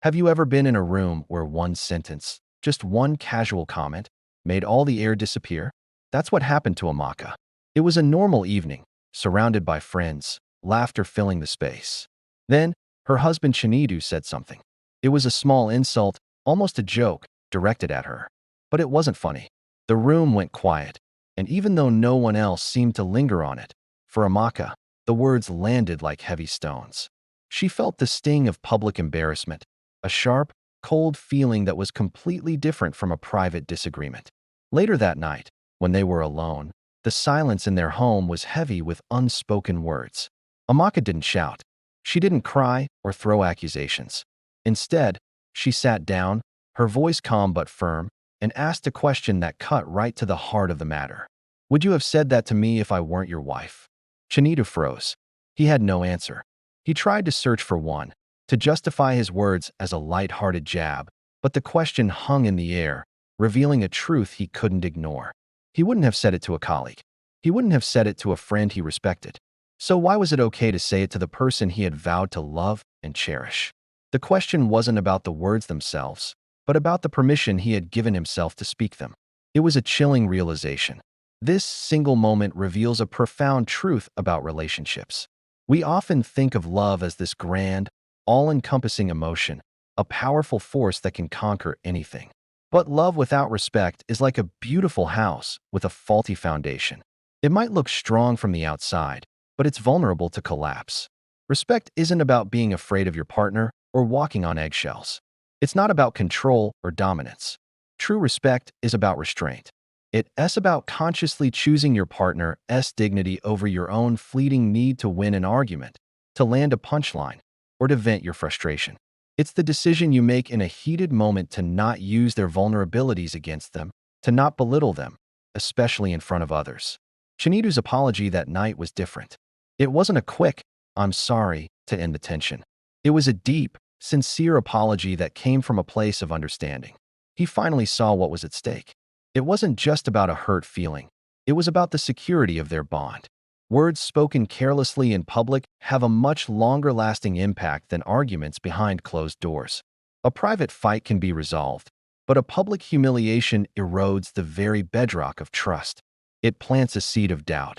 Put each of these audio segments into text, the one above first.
Have you ever been in a room where one sentence, just one casual comment, made all the air disappear? That's what happened to Amaka. It was a normal evening, surrounded by friends, laughter filling the space. Then, her husband Chinidu said something. It was a small insult, almost a joke, directed at her. But it wasn't funny. The room went quiet, and even though no one else seemed to linger on it, for Amaka, the words landed like heavy stones. She felt the sting of public embarrassment, a sharp, cold feeling that was completely different from a private disagreement. Later that night, when they were alone, the silence in their home was heavy with unspoken words. Amaka didn't shout. She didn't cry or throw accusations. Instead, she sat down, her voice calm but firm, and asked a question that cut right to the heart of the matter. Would you have said that to me if I weren't your wife? Chinita froze. He had no answer. He tried to search for one, to justify his words as a light-hearted jab, but the question hung in the air, revealing a truth he couldn't ignore. He wouldn't have said it to a colleague. He wouldn't have said it to a friend he respected. So why was it okay to say it to the person he had vowed to love and cherish? The question wasn't about the words themselves, but about the permission he had given himself to speak them. It was a chilling realization. This single moment reveals a profound truth about relationships. We often think of love as this grand, all-encompassing emotion, a powerful force that can conquer anything. But love without respect is like a beautiful house with a faulty foundation. It might look strong from the outside, but it's vulnerable to collapse. Respect isn't about being afraid of your partner or walking on eggshells. It's not about control or dominance. True respect is about restraint. It's about consciously choosing your partner's dignity over your own fleeting need to win an argument, to land a punchline, or to vent your frustration. It's the decision you make in a heated moment to not use their vulnerabilities against them, to not belittle them, especially in front of others. Chinitu's apology that night was different. It wasn't a quick, "I'm sorry," to end the tension. It was a deep, sincere apology that came from a place of understanding. He finally saw what was at stake. It wasn't just about a hurt feeling. It was about the security of their bond. Words spoken carelessly in public have a much longer-lasting impact than arguments behind closed doors. A private fight can be resolved, but a public humiliation erodes the very bedrock of trust. It plants a seed of doubt.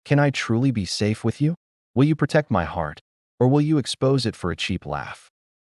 Can I truly be safe with you? Will you protect my heart, or will you expose it for a cheap laugh?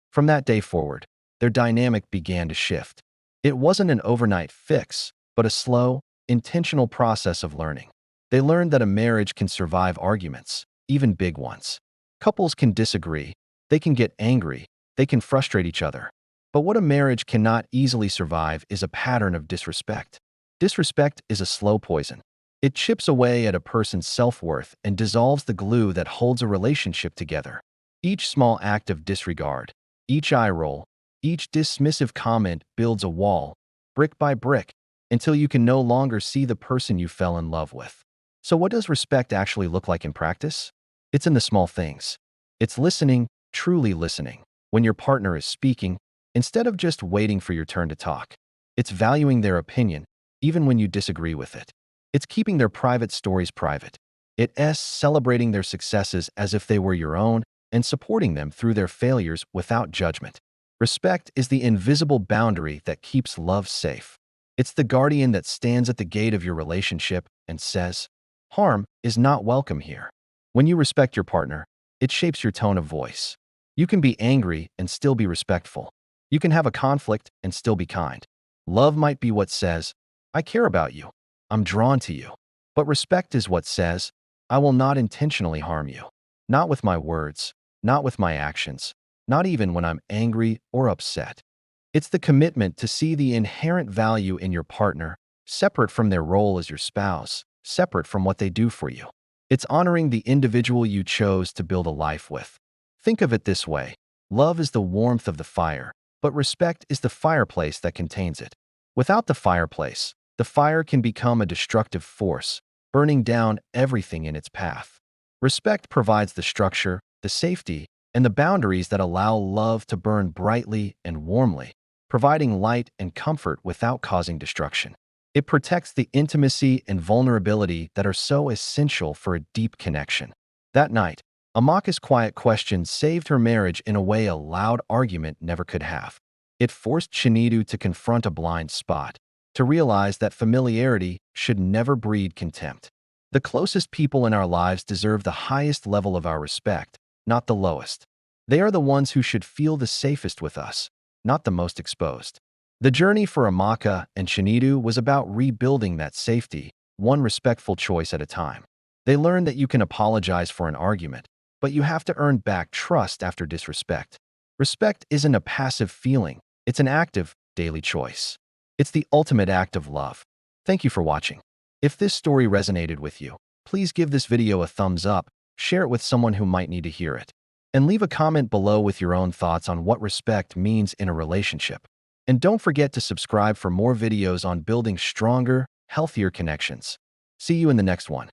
From that day forward, their dynamic began to shift. It wasn't an overnight fix, but a slow, intentional process of learning. They learned that a marriage can survive arguments, even big ones. Couples can disagree, they can get angry, they can frustrate each other. But what a marriage cannot easily survive is a pattern of disrespect. Disrespect is a slow poison. It chips away at a person's self-worth and dissolves the glue that holds a relationship together. Each small act of disregard, each eye roll, each dismissive comment builds a wall, brick by brick, until you can no longer see the person you fell in love with. So what does respect actually look like in practice? It's in the small things. It's listening, truly listening, when your partner is speaking, instead of just waiting for your turn to talk. It's valuing their opinion, even when you disagree with it. It's keeping their private stories private. It's celebrating their successes as if they were your own and supporting them through their failures without judgment. Respect is the invisible boundary that keeps love safe. It's the guardian that stands at the gate of your relationship and says, "Harm is not welcome here." When you respect your partner, it shapes your tone of voice. You can be angry and still be respectful. You can have a conflict and still be kind. Love might be what says, "I care about you. I'm drawn to you." But respect is what says, "I will not intentionally harm you. Not with my words, not with my actions, not even when I'm angry or upset." It's the commitment to see the inherent value in your partner, separate from their role as your spouse, separate from what they do for you. It's honoring the individual you chose to build a life with. Think of it this way. Love is the warmth of the fire, but respect is the fireplace that contains it. Without the fireplace, the fire can become a destructive force, burning down everything in its path. Respect provides the structure, the safety, and the boundaries that allow love to burn brightly and warmly, providing light and comfort without causing destruction. It protects the intimacy and vulnerability that are so essential for a deep connection. That night, Amaka's quiet question saved her marriage in a way a loud argument never could have. It forced Shinidu to confront a blind spot, to realize that familiarity should never breed contempt. The closest people in our lives deserve the highest level of our respect, not the lowest. They are the ones who should feel the safest with us, not the most exposed. The journey for Amaka and Shinidu was about rebuilding that safety, one respectful choice at a time. They learned that you can apologize for an argument, but you have to earn back trust after disrespect. Respect isn't a passive feeling, it's an active, daily choice. It's the ultimate act of love. Thank you for watching. If this story resonated with you, please give this video a thumbs up, share it with someone who might need to hear it, and leave a comment below with your own thoughts on what respect means in a relationship. And don't forget to subscribe for more videos on building stronger, healthier connections. See you in the next one.